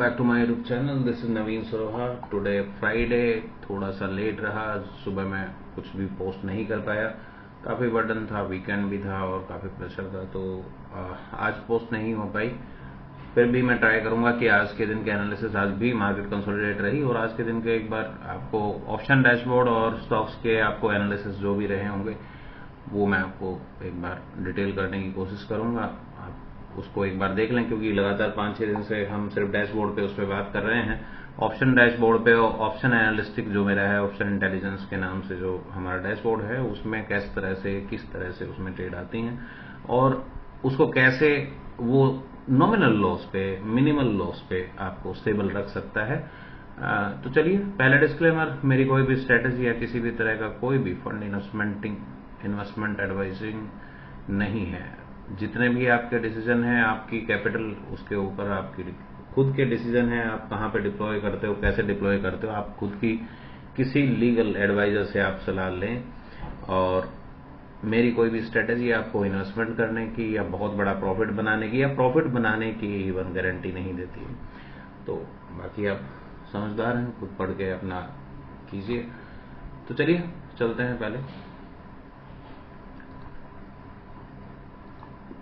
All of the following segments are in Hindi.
Back to my YouTube channel. This is Naveen Saroha. Today Friday, थोड़ा सा लेट रहा। सुबह मैं कुछ भी पोस्ट नहीं कर पाया, काफ़ी बर्डन था, वीकेंड भी था और काफ़ी प्रेशर था, तो आज पोस्ट नहीं हो पाई। फिर भी मैं ट्राई करूंगा कि आज के दिन के एनालिसिस, आज भी मार्केट कंसोलिडेट रही और आज के दिन के एक बार आपको ऑप्शन डैशबोर्ड और स्टॉक्स के आपको एनालिसिस जो भी रहे होंगे वो मैं आपको एक बार डिटेल करने की कोशिश करूंगा। आप उसको एक बार देख लें, क्योंकि लगातार 5-6 दिन से हम सिर्फ डैशबोर्ड पे उस पर बात कर रहे हैं। ऑप्शन डैशबोर्ड पे ऑप्शन एनालिस्टिक जो मेरा है, ऑप्शन इंटेलिजेंस के नाम से जो हमारा डैशबोर्ड है, उसमें किस तरह से उसमें ट्रेड आती हैं और उसको कैसे वो नॉमिनल लॉस पे, मिनिमल लॉस पे आपको स्टेबल रख सकता है। तो चलिए, पहले डिस्क्लेमर, मेरी कोई भी स्ट्रेटेजी या किसी भी तरह का कोई भी फंड इन्वेस्टमेंट एडवाइजिंग नहीं है। जितने भी आपके डिसीजन हैं, आपकी कैपिटल, उसके ऊपर आपकी खुद के डिसीजन है। आप कहाँ पे डिप्लॉय करते हो, कैसे डिप्लॉय करते हो, आप खुद की किसी लीगल एडवाइजर से आप सलाह लें। और मेरी कोई भी स्ट्रेटेजी आपको इन्वेस्टमेंट करने की या बहुत बड़ा प्रॉफिट बनाने की या प्रॉफिट बनाने की इवन गारंटी नहीं देती। तो बाकी आप समझदार हैं, खुद पढ़ के अपना कीजिए। तो चलिए चलते हैं।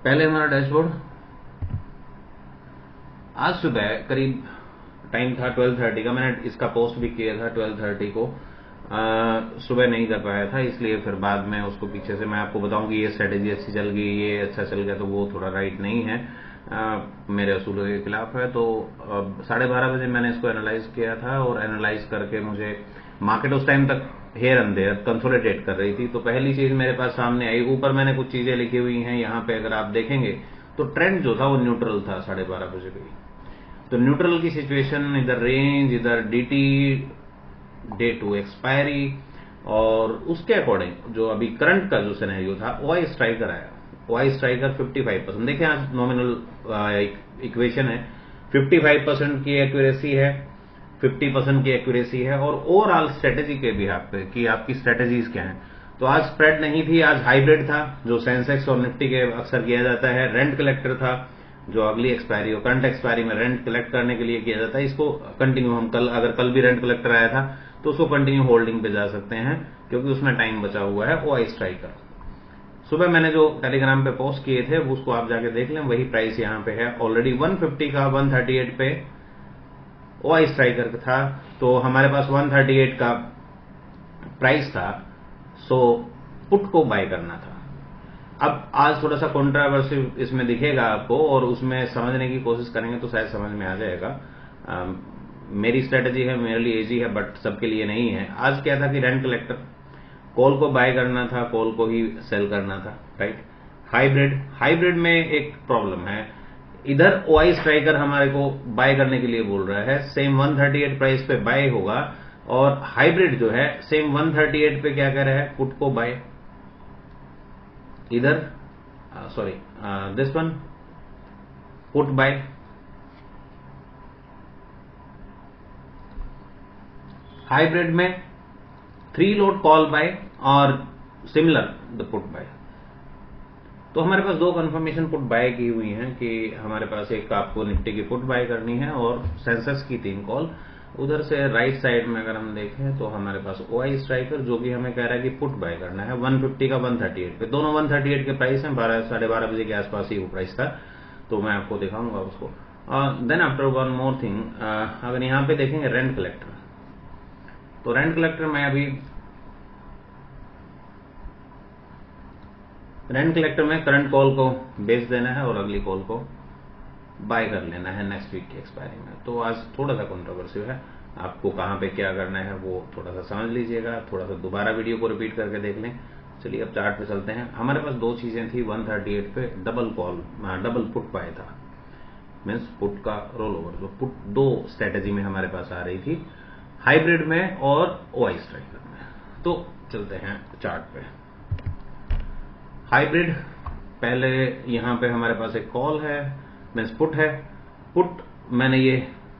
पहले हमारा डैशबोर्ड आज सुबह करीब टाइम था 12:30 का। मैंने इसका पोस्ट भी किया था 12:30 को। सुबह नहीं कर पाया था, इसलिए फिर बाद में उसको पीछे से मैं आपको बताऊं कि ये स्ट्रेटेजी अच्छी चल गई, ये अच्छा चल गया, तो वो थोड़ा राइट नहीं है, मेरे असूलों के खिलाफ है। तो 12:30 बजे मैंने इसको एनालाइज किया था और एनालाइज करके मुझे मार्केट उस टाइम तक हेयर एंड देयर कंसोलिडेट कर रही थी। तो पहली चीज मेरे पास सामने आई, ऊपर मैंने कुछ चीजें लिखी हुई हैं यहाँ पे, अगर आप देखेंगे तो ट्रेंड जो था वो न्यूट्रल था 12:30 बजे भी। तो न्यूट्रल की सिचुएशन, इधर रेंज, इधर डीटी, डे टू एक्सपायरी, और उसके अकॉर्डिंग जो अभी करंट का जो सिनेरियो था, ओआई स्ट्राइकर आया। OI striker 55%। देखिए आज नॉमिनल इक्वेशन है, 55% की एक्यूरेसी है, 50% की एक्यूरेसी है, और ओवरऑल स्ट्रेटेजी के भी पे कि आपकी स्ट्रेटेजीज क्या हैं। तो आज स्प्रेड नहीं थी, आज हाइब्रिड था, जो सेंसेक्स और निफ्टी के अक्सर किया जाता है। रेंट कलेक्टर था, जो अगली एक्सपायरी और करंट एक्सपायरी में रेंट कलेक्ट करने के लिए किया जाता है। इसको कंटिन्यू हम अगर कल भी रेंट कलेक्टर आया था तो उसको कंटिन्यू होल्डिंग पे जा सकते हैं, क्योंकि उसमें टाइम बचा हुआ है। ओआई स्ट्राइकर सुबह मैंने जो टेलीग्राम पे पोस्ट किए थे उसको आप जाके देख लें, वही प्राइस यहाँ पे है ऑलरेडी। 150 का 138 पे ओआई स्ट्राइकर था, तो हमारे पास 138 का प्राइस था, सो पुट को बाय करना था। अब आज थोड़ा सा कंट्रोवर्सी इसमें दिखेगा आपको, और उसमें समझने की कोशिश करेंगे तो शायद समझ में आ जाएगा। मेरी स्ट्रेटेजी है, मेरे लिए इजी है, बट सबके लिए नहीं है। आज क्या था कि रेंट कलेक्टर, कॉल को बाय करना था, कॉल को ही सेल करना था, राइट। हाइब्रिड में एक प्रॉब्लम है, इधर ओआई स्ट्राइकर हमारे को बाय करने के लिए बोल रहा है, सेम 138 प्राइस पे बाय होगा, और हाइब्रिड जो है सेम 138 पे क्या कह रहा है, पुट को बाय। इधर sorry, this one put buy, hybrid में 3 लोड कॉल बाय और सिमिलर द पुट बाय। तो हमारे पास 2 कंफर्मेशन पुट बाय की हुई हैं कि हमारे पास एक आपको निफ्टी की पुट बाय करनी है और सेंसेक्स की 3 कॉल। उधर से राइट साइड में अगर हम देखें तो हमारे पास ओआई स्ट्राइकर, जो कि हमें कह रहा है कि पुट बाय करना है 150 का 138 पे। दोनों 138 के प्राइस हैं, 12-12:30 बजे के आसपास ही वो प्राइस था, तो मैं आपको दिखाऊंगा उसको। Then after one more thing, अगर यहाँ पे देखेंगे रेंट कलेक्टर, तो रेंट कलेक्टर में अभी रेंट कलेक्टर में करंट कॉल को बेच देना है और अगली कॉल को बाय कर लेना है नेक्स्ट वीक की एक्सपायरी में। तो आज थोड़ा सा कंट्रोवर्सी है, आपको कहां पे क्या करना है वो थोड़ा सा समझ लीजिएगा, थोड़ा सा दोबारा वीडियो को रिपीट करके देख लें। चलिए अब चार्ट पे चलते हैं। हमारे पास 2 चीजें थी, 138 पे डबल पुट बाय था, मीन्स पुट का रोल ओवर, जो पुट 2 स्ट्रेटेजी में हमारे पास आ रही थी, हाइब्रिड में और ओआई स्ट्राइकर में। तो चलते हैं चार्ट पे। हाइब्रिड, पहले यहां पे हमारे पास एक कॉल है, मीन्स पुट है। पुट मैंने ये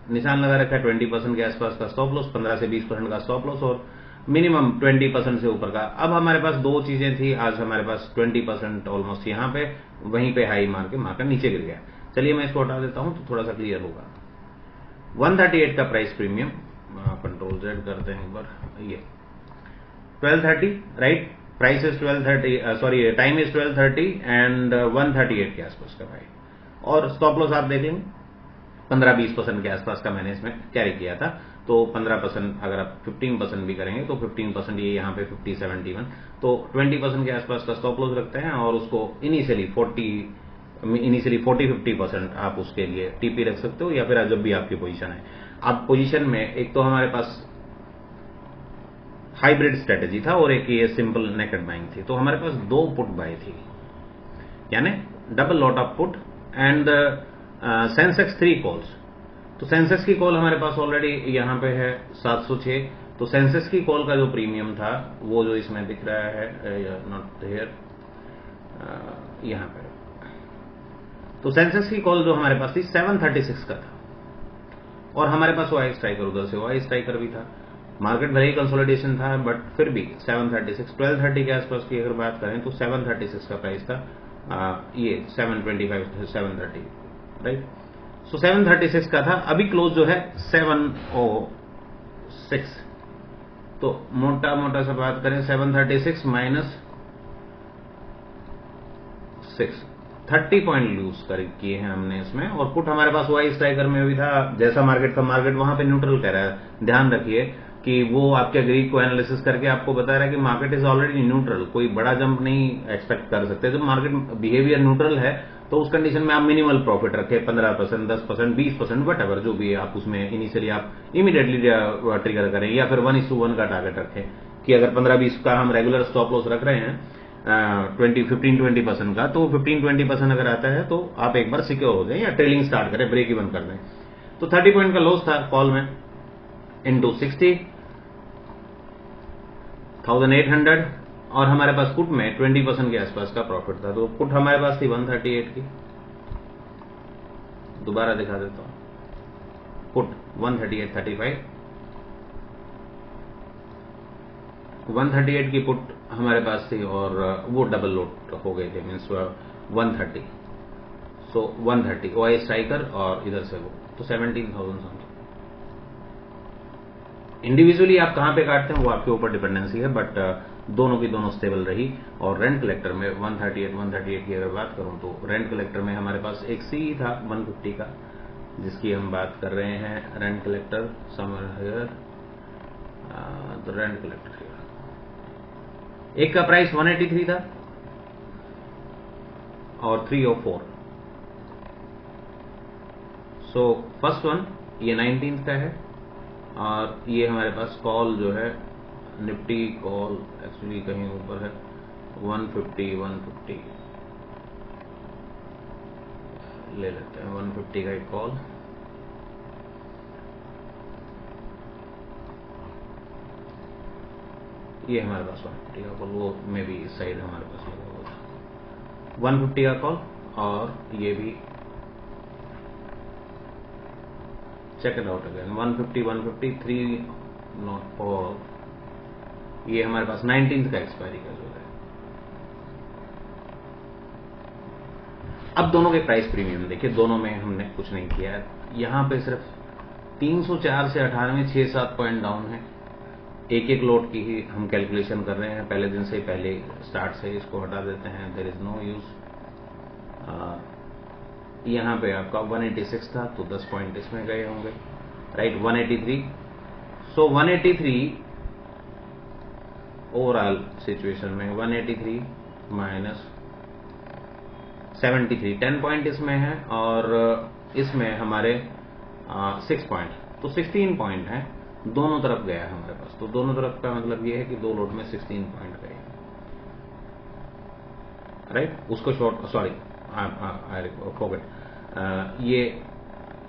निशान लगा रखा है 20% के आसपास का स्टॉप लॉस, 15 से 20% का स्टॉप लॉस, और मिनिमम 20% से ऊपर का। अब हमारे पास 2 चीजें थी, आज हमारे पास 20% ऑलमोस्ट यहां पे, वहीं पे हाई मार के मार्केट नीचे गिर गया। चलिए मैं इसको हटा देता हूं तो थोड़ा सा क्लियर होगा। 138 का प्राइस प्रीमियम, कंट्रोल जेड करते हैं एक बार, ये 1230, right, price is 1230, sorry time is 1230 and 138 के आसपास का भाई। और स्टॉप लॉस आप देख लेंगे 15-20% के आसपास का मैंने इसमें कैरी किया था। तो 15%, अगर आप 15% भी करेंगे तो 15%, ये यहाँ पे 50-71, तो 20% के आसपास का स्टॉप लॉस रखते हैं और उसको इनिशियली 40-50% आप उसके लिए टीपी रख सकते हो, या फिर जब भी आपकी पोजीशन है। अब पोजीशन में एक तो हमारे पास हाइब्रिड स्ट्रेटेजी था और एक ये सिंपल नेकेड बाइंग थी। तो हमारे पास 2 पुट बाय थी, यानी double lot of put and Sensex 3 calls. तो सेंसेक्स की कॉल हमारे पास ऑलरेडी यहां पे है 706। तो सेंसेक्स की कॉल का जो प्रीमियम था वो जो इसमें दिख रहा है, नॉट हियर, यहां पे, तो सेंसेक्स की कॉल जो हमारे पास थी 736 का था और हमारे पास वाई स्ट्राइकर, उधर से वाई स्ट्राइकर भी था। मार्केट भले ही कंसोलिडेशन था बट फिर भी 736, 1230 के आसपास की अगर बात करें तो 736 का प्राइस था, ये 725 730, राइट। सो 736 का था, अभी क्लोज जो है 706। तो मोटा मोटा सा बात करें 736 माइनस 6, 30 पॉइंट लूज कर किए हैं हमने इसमें। और पुट हमारे पास वाई स्ट्राइकर में भी था, जैसा मार्केट था, मार्केट वहां पे न्यूट्रल कह रहा है। ध्यान रखिए कि वो आपके ग्रीक को एनालिसिस करके आपको बता रहा है कि मार्केट इज ऑलरेडी न्यूट्रल, कोई बड़ा जंप नहीं एक्सपेक्ट कर सकते। जब मार्केट बिहेवियर न्यूट्रल है तो उस कंडीशन में आप मिनिमल प्रॉफिट रखें, 15%, 10%, 20%, वट एवर, जो भी है आप उसमें इनिशियली आप इमीडिएटली ट्रिगर करें, या फिर 1:1 का टारगेट रखें कि अगर 15-20 का हम रेगुलर स्टॉप लॉस रख रहे हैं 15-20% का, तो 15-20% अगर आता है तो आप एक बार सिक्योर हो जाए या ट्रेलिंग स्टार्ट करें, ब्रेक इवन कर दें। तो 30 पॉइंट का लॉस था कॉल में, इंटू 60,800, और हमारे पास पुट में 20% के आसपास का प्रॉफिट था। तो पुट हमारे पास थी 138 की, दोबारा दिखा देता हूं, पुट 138.35, 138 की पुट हमारे पास थी और वो डबल लोड हो गए थे, मीन्स 130। सो 130 वाई स्ट्राइकर और इधर से वो, तो 17,000 समथिंग। इंडिविजुअली आप कहां पे काटते हैं वो आपके ऊपर डिपेंडेंसी है, बट दोनों की दोनों स्टेबल रही। और रेंट कलेक्टर में 138 की अगर बात करूं तो रेंट कलेक्टर में हमारे पास एक सी था 150 का, जिसकी हम बात कर रहे हैं। रेंट कलेक्टर समर हियर, तो रेंट कलेक्टर हियर, एक का प्राइस 183 था और 3 और 4। सो फर्स्ट वन ये 19th का है, और ये हमारे पास कॉल जो है निफ्टी कॉल एक्चुअली कहीं ऊपर है, 150 ले लेते हैं, 150 का एक कॉल। ये हमारे पास 150 का कॉल, वो में भी इस साइड हमारे पास लगा हुआ था 150 का कॉल, और ये भी check it out again 150 3 not 4, ये हमारे पास 19th का एक्सपायरी का जो है। अब दोनों के प्राइस प्रीमियम देखिए, दोनों में हमने कुछ नहीं किया है। यहां पे सिर्फ 304 से 98 6-7 पॉइंट डाउन है। एक लोट की ही हम कैलकुलेशन कर रहे हैं, पहले दिन से, पहले स्टार्ट से इसको हटा देते हैं, देयर इज नो यूज। यहां पे आपका 186 था तो 10 पॉइंट इसमें गए होंगे, राइट, 183। सो 183 ओवरऑल सिचुएशन में 183 माइनस 73, 10 पॉइंट इसमें है, और इसमें हमारे 6 पॉइंट, तो 16 पॉइंट है, दोनों तरफ गया है हमारे पास। तो दोनों तरफ का मतलब ये है कि 2 लोट में 16 पॉइंट गए, राइट। उसको शॉर्ट, सॉरी आई फॉरगेट, ये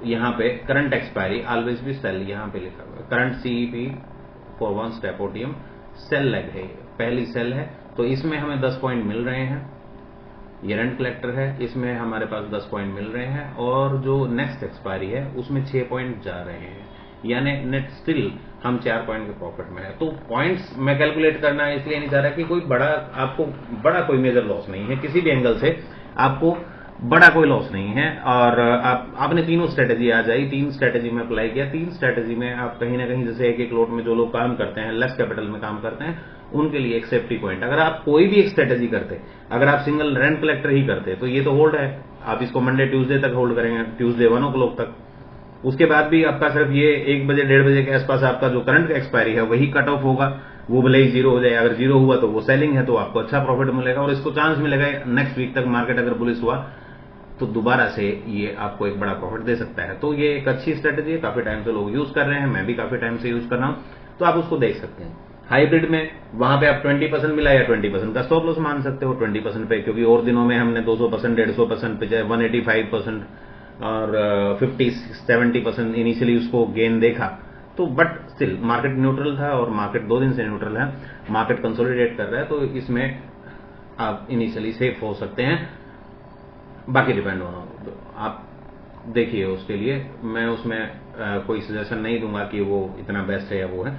यहां पे करंट एक्सपायरी ऑलवेज भी सेल, यहां पे लिखा हुआ है current CEP for 1 step OTM sell leg है, पहली सेल है, तो इसमें हमें 10 पॉइंट मिल रहे हैं। ये रेंट कलेक्टर है, इसमें हमारे पास 10 पॉइंट मिल रहे हैं, और जो नेक्स्ट एक्सपायरी है उसमें 6 पॉइंट जा रहे हैं, यानी नेट स्टिल हम 4 पॉइंट के प्रॉफिट में है। तो पॉइंट्स में कैलकुलेट करना इसलिए नहीं चाह रहा कि कोई बड़ा, आपको बड़ा कोई मेजर लॉस नहीं है, किसी भी एंगल से आपको बड़ा कोई लॉस नहीं है। और आपने तीनों स्ट्रेटेजी आ जाई, 3 स्ट्रेटेजी में अप्लाई किया, 3 स्ट्रेटेजी में आप कहीं ना कहीं जैसे एक लोट में जो लोग काम करते हैं, लेस कैपिटल में काम करते हैं, उनके लिए एक सेफ्टी पॉइंट। अगर आप कोई भी एक स्ट्रेटेजी करते, अगर आप सिंगल रेंट कलेक्टर ही करते तो ये तो होल्ड है, आप इसको मंडे ट्यूसडे तक होल्ड करेंगे, ट्यूसडे 1 o'clock तक। उसके बाद भी आपका सिर्फ ये 1 बजे 1:30 बजे के आसपास आपका जो करंट एक्सपायरी है वही कट ऑफ होगा, वो भले ही जीरो हो जाए। अगर जीरो हुआ तो वो सेलिंग है, तो आपको अच्छा प्रॉफिट मिलेगा और इसको चांस मिलेगा नेक्स्ट वीक तक मार्केट अगर बुलिश हुआ तो दोबारा से ये आपको एक बड़ा प्रॉफिट दे सकता है। तो ये एक अच्छी स्ट्रेटेजी है, काफी टाइम से लोग यूज कर रहे हैं, मैं भी काफी टाइम से यूज कर रहा हूं, तो आप उसको देख सकते हैं। हाइब्रिड में वहां पे आप 20% मिला या 20% का स्टॉप लॉस मान सकते हो 20% पे, क्योंकि और दिनों में हमने 200%, 150% पे जाए 185% और 50-70% इनिशियली उसको गेन देखा, तो बट स्टिल मार्केट न्यूट्रल था और मार्केट 2 दिन से न्यूट्रल है, मार्केट कंसोलिडेट कर रहा है, तो इसमें आप इनिशियली सेफ हो सकते हैं। बाकी डिपेंड होना, तो आप देखिए, उसके लिए मैं उसमें कोई सजेशन नहीं दूंगा कि वो इतना बेस्ट है या वो है।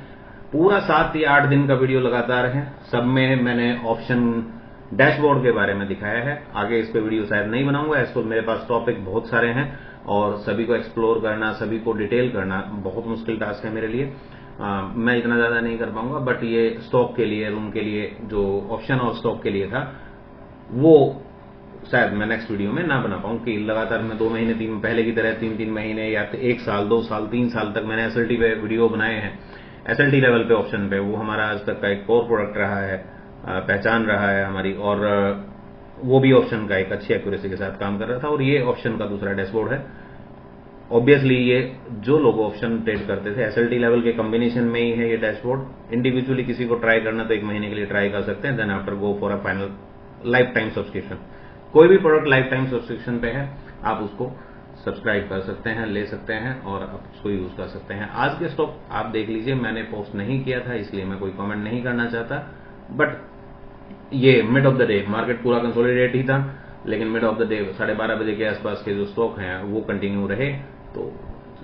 पूरा 7 या 8 दिन का वीडियो लगातार है, सब में मैंने ऑप्शन डैशबोर्ड के बारे में दिखाया है। आगे इस पे वीडियो शायद नहीं बनाऊंगा, इसको मेरे पास टॉपिक बहुत सारे हैं और सभी को एक्सप्लोर करना, सभी को डिटेल करना बहुत मुश्किल टास्क है मेरे लिए। मैं इतना ज्यादा नहीं कर पाऊंगा, बट ये स्टॉक के लिए, रूम के लिए, जो ऑप्शन और स्टॉक के लिए था, वो शायद मैं नेक्स्ट वीडियो में ना बना पाऊं कि लगातार मैं 2 महीने, 3 पहले की तरह 3-3 महीने या 1 साल, 2 साल, 3 साल तक मैंने एसएलटी पे वीडियो बनाए हैं। एसएलटी लेवल पे ऑप्शन पे वो हमारा आज तक का एक कोर प्रोडक्ट रहा है, पहचान रहा है हमारी, और वो भी ऑप्शन का एक अच्छी एक्यूरेसी के साथ काम कर रहा था, और ये ऑप्शन का दूसरा डैशबोर्ड है। ऑब्वियसली ये जो लोग ऑप्शन ट्रेड करते थे एसएलटी लेवल के कॉम्बिनेशन में ही है ये डैशबोर्ड। इंडिविजुअली किसी को ट्राई करना तो 1 महीने के लिए ट्राई कर सकते हैं, then after go for a final life time subscription. कोई भी प्रोडक्ट लाइफ टाइम सब्सक्रिप्शन पे है, आप उसको सब्सक्राइब कर सकते हैं, ले सकते हैं और आप उसको यूज कर सकते हैं। आज के स्टॉक आप देख लीजिए, मैंने पोस्ट नहीं किया था इसलिए मैं कोई कमेंट नहीं करना चाहता, बट ये mid of the day market पूरा कंसोलिडेट ही था, लेकिन मिड ऑफ द डे 12:30 बजे के आसपास के जो स्टॉक हैं वो कंटिन्यू रहे, तो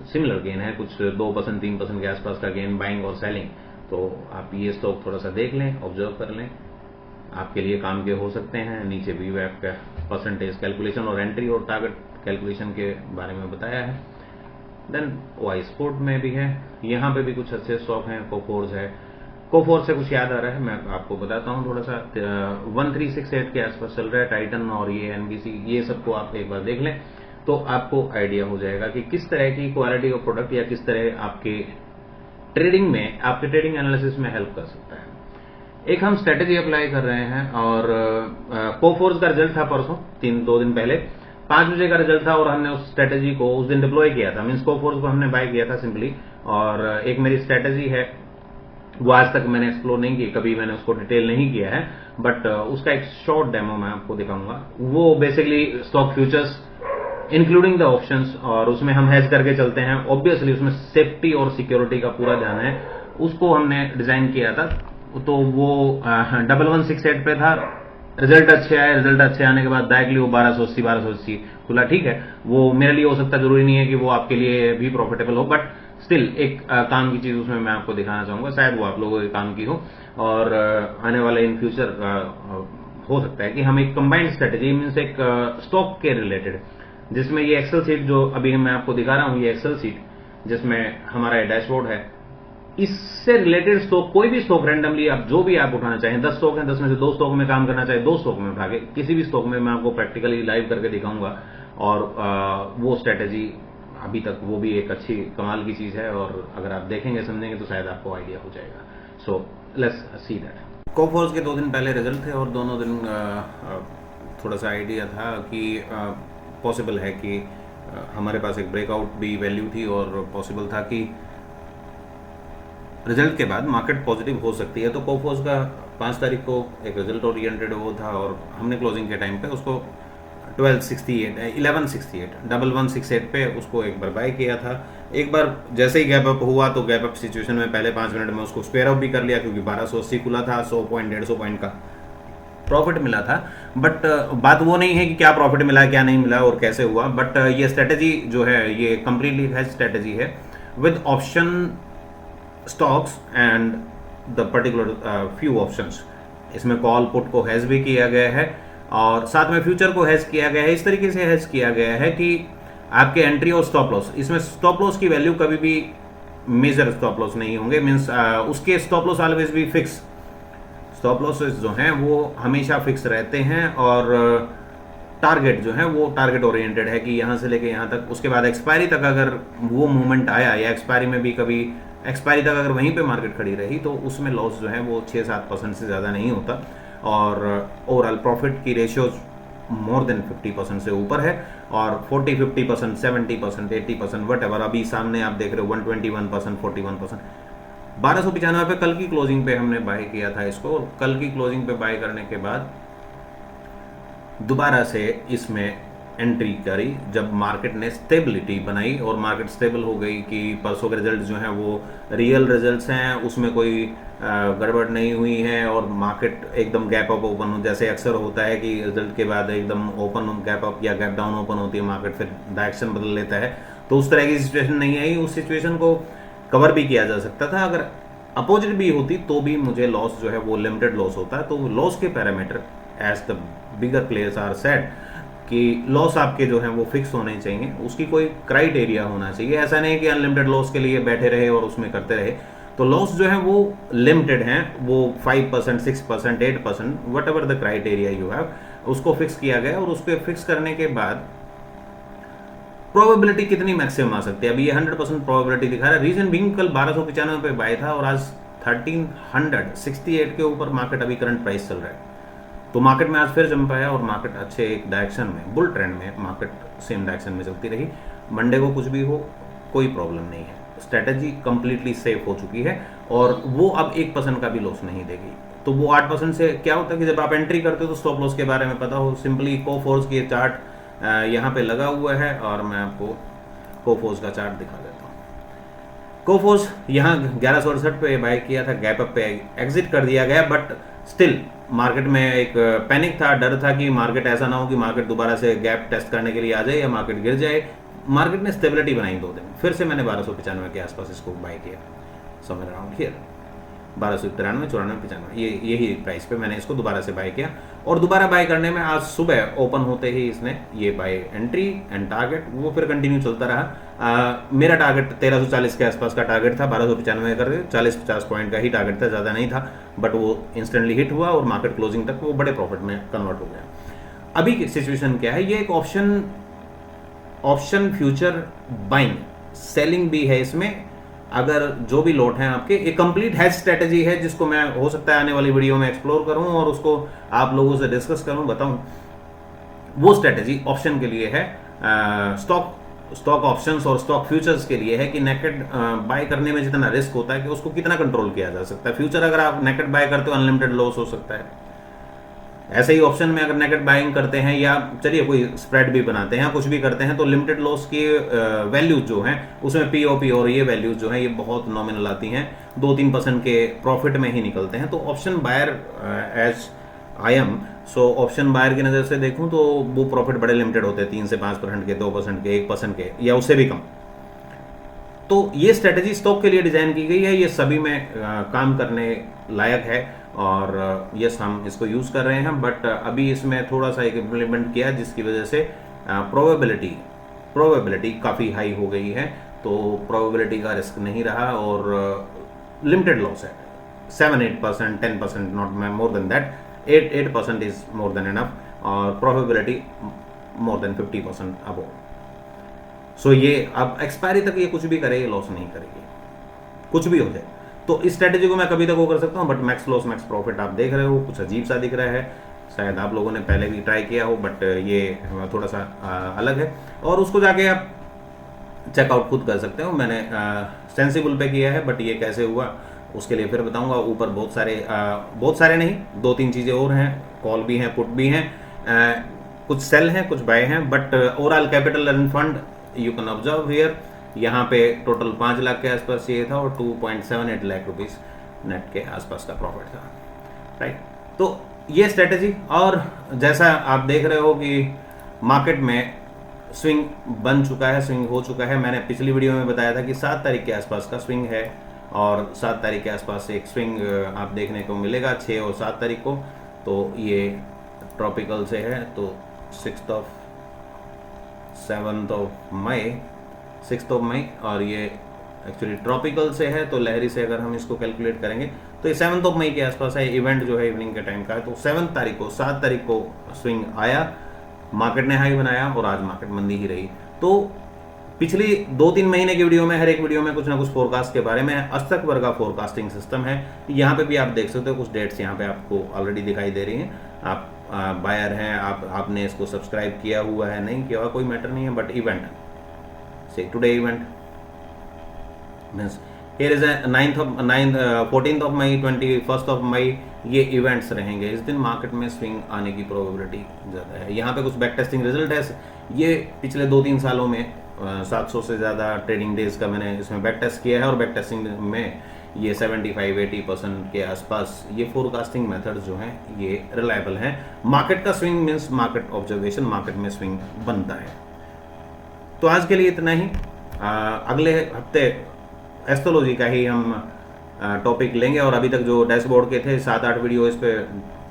सिमिलर गेन है, कुछ 2%, 3% के आसपास का गेन बाइंग और सेलिंग। तो आप ये स्टॉक थोड़ा सा देख लें, ऑब्जर्व कर लें, आपके लिए काम के हो सकते हैं। नीचे वीवैप का परसेंटेज कैलकुलेशन और एंट्री और टारगेट कैलकुलेशन के बारे में बताया है। देन वाई स्पोर्ट में भी है, यहाँ पे भी कुछ अच्छे स्टॉक हैं, कोफोर्स है। कोफोर्स से कुछ याद आ रहा है, मैं आपको बताता हूँ थोड़ा सा। 1368 के आसपास चल रहा है टाइटन और ये एनबीसी, ये सबको आप एक बार देख लें तो आपको आइडिया हो जाएगा कि किस तरह की क्वालिटी ऑफ प्रोडक्ट या किस तरह आपके ट्रेडिंग में, आपके ट्रेडिंग एनालिसिस में हेल्प कर सकता है। एक हम स्ट्रेटेजी अप्लाई कर रहे हैं और कोफोर्स का रिजल्ट था परसों, 2 दिन पहले 5 बजे का रिजल्ट था और हमने उस स्ट्रेटेजी को उस दिन डिप्लॉय किया था, मीन्स कोफोर्स को हमने बाय किया था सिंपली। और एक मेरी स्ट्रेटेजी है, वो आज तक मैंने एक्सप्लोर नहीं की, कभी मैंने उसको डिटेल नहीं किया है, बट उसका एक शॉर्ट डेमो मैं आपको दिखाऊंगा। वो basically stock futures including the options, और उसमें हम हेज करके चलते हैं। ऑब्वियसली उसमें सेफ्टी और सिक्योरिटी का पूरा ध्यान है, उसको हमने डिजाइन किया था। तो वो 1168 पे था, रिजल्ट अच्छे आए, रिजल्ट अच्छे आने के बाद डायरेक्टली वो 1280 खुला। ठीक है, वो मेरे लिए हो सकता, जरूरी नहीं है कि वो आपके लिए भी प्रॉफिटेबल हो, बट स्टिल एक काम की चीज उसमें मैं आपको दिखाना चाहूंगा, शायद वो आप लोगों के काम की हो। और आने वाले इन फ्यूचर हो सकता है कि हम एक कंबाइंड स्ट्रेटेजी मीन्स एक स्टॉक के रिलेटेड, जिसमें ये एक्सेल सीट जो अभी मैं आपको दिखा रहा हूं, ये एक्सेल सीट जिसमें हमारा डैशबोर्ड है, इससे रिलेटेड स्टॉक, कोई भी स्टॉक रैंडमली आप जो भी आप उठाना चाहें, 10 स्टॉक हैं, 10 में से 2 स्टॉक में काम करना चाहे, 2 स्टॉक में उठा के किसी भी स्टॉक में मैं आपको प्रैक्टिकली लाइव करके दिखाऊंगा। और वो स्ट्रेटेजी अभी तक वो भी एक अच्छी कमाल की चीज है, और अगर आप देखेंगे समझेंगे तो शायद आपको आइडिया हो जाएगा। So let's see that. कोफोर्स के 2 दिन पहले रिजल्ट थे और दोनों दिन थोड़ा सा आइडिया था कि पॉसिबल है कि हमारे पास एक ब्रेकआउट भी वैल्यू थी, और पॉसिबल था कि रिजल्ट के बाद मार्केट पॉजिटिव हो सकती है। तो कोफोर्स का 5 तारीख को एक रिजल्ट ओरिएंटेड वो था, और हमने क्लोजिंग के टाइम पे उसको 1168 पे उसको एक बार बाय किया था। एक बार जैसे ही गैप अप हुआ तो गैप अप सिचुएशन में पहले 5 मिनट में उसको स्क्वायर अप भी कर लिया, क्योंकि 1280 खुला था, 100 पॉइंट 150 पॉइंट का प्रॉफिट मिला था। बट बात वो नहीं है कि क्या प्रॉफिट मिला, क्या नहीं मिला और कैसे हुआ, बट ये स्ट्रेटेजी जो है ये कंप्लीटली हेज स्ट्रेटेजी है with option stocks and the particular few options. इसमें कॉल पुट को हेज भी किया गया है, और साथ में फ्यूचर को हैज किया गया है। इस तरीके से हैज किया गया है कि आपके एंट्री और स्टॉप लॉस, इसमें स्टॉप लॉस की वैल्यू कभी भी मेजर स्टॉप लॉस नहीं होंगे, मीन्स उसके स्टॉप लॉस ऑलवेज भी फिक्स, स्टॉप लॉसेस जो हैं वो हमेशा फिक्स रहते हैं, और टारगेट जो है वो टारगेट ओरिएंटेड है कि यहाँ से लेके यहाँ तक, उसके बाद एक्सपायरी तक अगर वो मूवमेंट आया, या एक्सपायरी में भी कभी एक्सपायरी तक अगर वहीं पे मार्केट खड़ी रही, तो उसमें लॉस जो है वो 6-7% से ज़्यादा नहीं होता, और ओवरऑल प्रॉफिट की रेशियोज मोर देन 50% से ऊपर है, और 40-50%, 70%, 80%, वट एवर। अभी सामने आप देख रहे हो 121%, 41%। 1295 पे कल की क्लोजिंग पे हमने बाय किया था इसको, और कल की क्लोजिंग पे बाय करने के बाद दोबारा से इसमें एंट्री करी जब मार्केट ने स्टेबिलिटी बनाई, और मार्केट स्टेबल हो गई कि परसों के रिजल्ट जो हैं वो रियल रिजल्ट्स हैं, उसमें कोई गड़बड़ नहीं हुई है, और मार्केट एकदम गैप अप ओपन हो, जैसे अक्सर होता है कि रिजल्ट के बाद एकदम ओपन गैप अप या गैप डाउन ओपन होती है मार्केट, फिर डायरेक्शन बदल लेता है, तो उस तरह की सिचुएशन नहीं आई। उस सिचुएशन को कवर भी किया जा सकता था, अगर अपोजिट भी होती तो भी मुझे लॉस जो है वो लिमिटेड लॉस होता है। तो लॉस के parameter as the bigger players are set कि लॉस आपके जो हैं वो फिक्स होने चाहिए, उसकी कोई क्राइटेरिया होना चाहिए। ऐसा नहीं कि अनलिमिटेड लॉस के लिए बैठे रहे और उसमें करते रहे, तो लॉस जो है वो लिमिटेड हैं, वो 5%, 6%, 8%, what ever the criteria you have, उसको फिक्स किया गया। और उसको फिक्स करने के बाद प्रोबेबिलिटी कितनी मैक्सिमम आ सकती है, अभी ये 100% प्रोबेबिलिटी दिखा रहा है। रीजन बीइंग कल 1295 पे बाय था, और आज 1368 के ऊपर मार्केट अभी करंट प्राइस चल रहा है, तो मार्केट में आज फिर जम पाया, और मार्केट अच्छे एक डायरेक्शन में, बुल ट्रेंड में मार्केट सेम डायरेक्शन में चलती रही। मंडे को कुछ भी हो कोई प्रॉब्लम नहीं है, स्ट्रेटेजी कंप्लीटली सेफ हो चुकी है, और वो अब 1% का भी लॉस नहीं देगी। तो वो 8% से क्या होता है कि जब आप एंट्री करते हो तो स्टॉप लॉस के बारे में पता हो। सिंपली कोफोर्स की चार्ट यहाँ पे लगा हुआ है, और मैं आपको कोफोर्स का चार्ट दिखा देता हूँ। कोफोर्स यहाँ 1168 पे बाय किया था, गैप अप पे एग्जिट कर दिया गया, बट स्टिल मार्केट में एक पैनिक था, डर था कि मार्केट ऐसा ना हो कि मार्केट दोबारा से गैप टेस्ट करने के लिए आ जाए या मार्केट गिर जाए। मार्केट ने स्टेबिलिटी बनाई 2 दिन, फिर से मैंने 1295 के आसपास इसको बाय किया, समवेयर अराउंड हियर 1293, 94, 95, यही प्राइस पे मैंने इसको दोबारा से बाय किया। और दोबारा बाय करने में आज सुबह ओपन होते ही इसने ये बाय एंट्री एंड टारगेट वो फिर कंटिन्यू चलता रहा। मेरा टारगेट 1340 के आसपास का टारगेट था, 1295 कर 40-50 पॉइंट का ही टारगेट था, ज़्यादा नहीं था, बट वो इंस्टेंटली हिट हुआ और मार्केट क्लोजिंग तक वो बड़े प्रॉफिट में कन्वर्ट हो गया। अभी की सिचुएशन क्या है, ये एक ऑप्शन फ्यूचर बाइंग सेलिंग भी है इसमें। अगर जो भी लोट हैं आपके, एक कंप्लीट हैज स्ट्रेटेजी है जिसको मैं हो सकता है आने वाली वीडियो में एक्सप्लोर करूं और उसको आप लोगों से डिस्कस करूं, बताऊं। वो स्ट्रेटेजी ऑप्शन के लिए है, स्टॉक ऑप्शंस और स्टॉक फ्यूचर्स के लिए है कि नेकेड बाय करने में जितना रिस्क होता है कि उसको कितना कंट्रोल किया जा सकता है। फ्यूचर अगर आप नेकेड बाय करते हो अनलिमिटेड लॉस हो सकता है। ऐसे ही ऑप्शन में अगर नेकेड बाइंग करते हैं या चलिए कोई स्प्रेड भी बनाते हैं, कुछ भी करते हैं, तो लिमिटेड लॉस की वैल्यूज जो हैं उसमें पीओपी और ये वैल्यूज जो हैं ये बहुत नॉमिनल आती हैं, 2-3% के प्रॉफिट में ही निकलते हैं। तो option buyer as I am, so option buyer की नज़र से देखूं तो वो प्रॉफिट बड़े लिमिटेड होते हैं, 3 से 5% के, 2% के, 1% के या उससे भी कम। तो ये स्ट्रेटेजी स्टॉक के लिए डिजाइन की गई है, ये सभी में काम करने लायक है और यस हम इसको यूज़ कर रहे हैं। बट अभी इसमें थोड़ा सा एक इम्प्लीमेंट किया जिसकी वजह से प्रोबेबिलिटी काफ़ी हाई हो गई है, तो प्रोबेबिलिटी का रिस्क नहीं रहा और लिमिटेड लॉस है 7-8%, 10%, not more than that, 8% is more than enough और प्रोबेबिलिटी मोर देन 50% अबव। सो ये अब एक्सपायरी तक ये कुछ भी करे ये लॉस नहीं करेगी, कुछ भी हो जाए। तो इस स्ट्रेटेजी को मैं कभी तक वो कर सकता हूँ, but max loss max profit आप देख रहे हो, कुछ अजीब सा दिख रहा है, शायद आप लोगों ने पहले भी ट्राई किया हो, बट ये थोड़ा सा अलग है और उसको जाके आप चेकआउट खुद कर सकते हो। मैंने सेंसिबल पे किया है, बट ये कैसे हुआ उसके लिए फिर बताऊंगा। ऊपर बहुत सारे नहीं, 2-3 चीज़ें और हैं, कॉल भी हैं, पुट भी हैं, कुछ सेल हैं, कुछ बाय हैं, but overall capital end fund you can observe here. यहाँ पे टोटल 5 लाख के आसपास ये था और 2.78 लाख रुपीस नेट के आसपास का प्रॉफिट था, राइट। तो ये स्ट्रेटेजी, और जैसा आप देख रहे हो कि मार्केट में स्विंग बन चुका है, स्विंग हो चुका है। मैंने पिछली वीडियो में बताया था कि 7 तारीख के आसपास का स्विंग है और 7 तारीख के आसपास एक स्विंग आप देखने को मिलेगा 6 और 7 तारीख को। तो ये ट्रॉपिकल से है तो 7th of May, 6th of May, और ये एक्चुअली ट्रॉपिकल से है तो लहरी से अगर हम इसको कैलकुलेट करेंगे तो ये 7th ऑफ मई के आसपास है। इवेंट जो है इवनिंग के टाइम का है, तो 7 तारीख को 7 तारीख को स्विंग आया, मार्केट ने हाई बनाया और आज मार्केट मंदी ही रही। तो पिछली 2-3 महीने की वीडियो में हर एक वीडियो में कुछ ना कुछ फोरकास्ट के बारे में अस्तक वर्ग का फोरकास्टिंग सिस्टम है। यहाँ पे भी आप देख सकते हो कुछ डेट्स यहाँ पे आपको ऑलरेडी दिखाई दे रही हैं। आप बायर हैं, आपने इसको सब्सक्राइब किया हुआ है, नहीं किया हुआ कोई मैटर नहीं है, बट इवेंट से today event means here is 14th of मई, 21st ऑफ मई, ये इवेंट्स रहेंगे। इस दिन मार्केट में स्विंग आने की प्रोबेबिलिटी ज़्यादा है। यहाँ पे कुछ बैक टेस्टिंग रिजल्ट है, ये पिछले 2-3 सालों में 700 से ज़्यादा ट्रेडिंग डेज का मैंने इसमें बैक टेस्ट किया है और बैक टेस्टिंग में ये 75-80% के आसपास ये फोरकास्टिंग मेथड्स जो हैं ये रिलायबल हैं। मार्केट का swing means market observation, market में स्विंग बनता है। तो आज के लिए इतना ही। अगले हफ्ते एस्ट्रोलॉजी का ही हम टॉपिक लेंगे, और अभी तक जो डैशबोर्ड के थे 7-8 वीडियो इस पे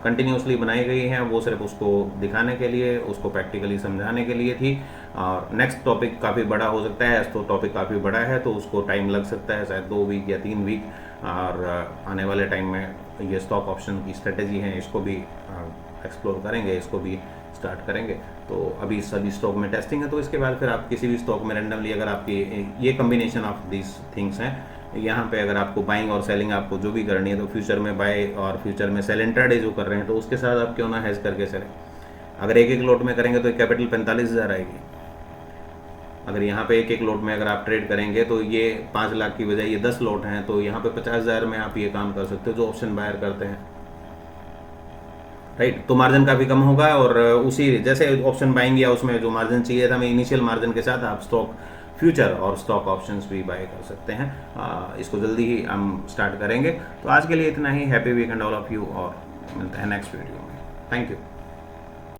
कंटिन्यूसली बनाई गई हैं, वो सिर्फ उसको दिखाने के लिए, उसको प्रैक्टिकली समझाने के लिए थी। और नेक्स्ट टॉपिक काफ़ी बड़ा हो सकता है, तो टॉपिक काफ़ी बड़ा है तो उसको टाइम लग सकता है, शायद 2 वीक या 3 वीक। और आने वाले टाइम में ये स्टॉक ऑप्शन की स्ट्रेटेजी है, इसको भी एक्सप्लोर करेंगे, इसको भी स्टार्ट करेंगे। तो अभी सभी स्टॉक में टेस्टिंग है, तो इसके बाद फिर आप किसी भी स्टॉक में रैंडमली अगर आपकी ये कम्बिनेशन ऑफ दीज थिंग्स हैं, यहाँ पे अगर आपको बाइंग और सेलिंग आपको जो भी करनी है, तो फ्यूचर में बाय और फ्यूचर में सेल इंट्राडे जो कर रहे हैं तो उसके साथ आप क्यों ना हेज करके चलें। अगर एक लोट में करेंगे तो कैपिटल 45,000 आएगी। अगर यहाँ पे एक लोट में अगर आप ट्रेड करेंगे तो ये 5 लाख की बजाय ये 10 लोट हैं, तो यहाँ पे 50,000 में आप ये काम कर सकते हो जो ऑप्शन बायर करते हैं, राइट। तो मार्जिन काफ़ी कम होगा, और उसी जैसे ऑप्शन बाइंग या उसमें जो मार्जिन चाहिए था हमें इनिशियल मार्जिन के साथ आप स्टॉक फ्यूचर और स्टॉक ऑप्शंस भी बाय कर सकते हैं। इसको जल्दी ही हम स्टार्ट करेंगे। तो आज के लिए इतना ही। Happy weekend all of you, और मिलते हैं नेक्स्ट वीडियो में। Thank you.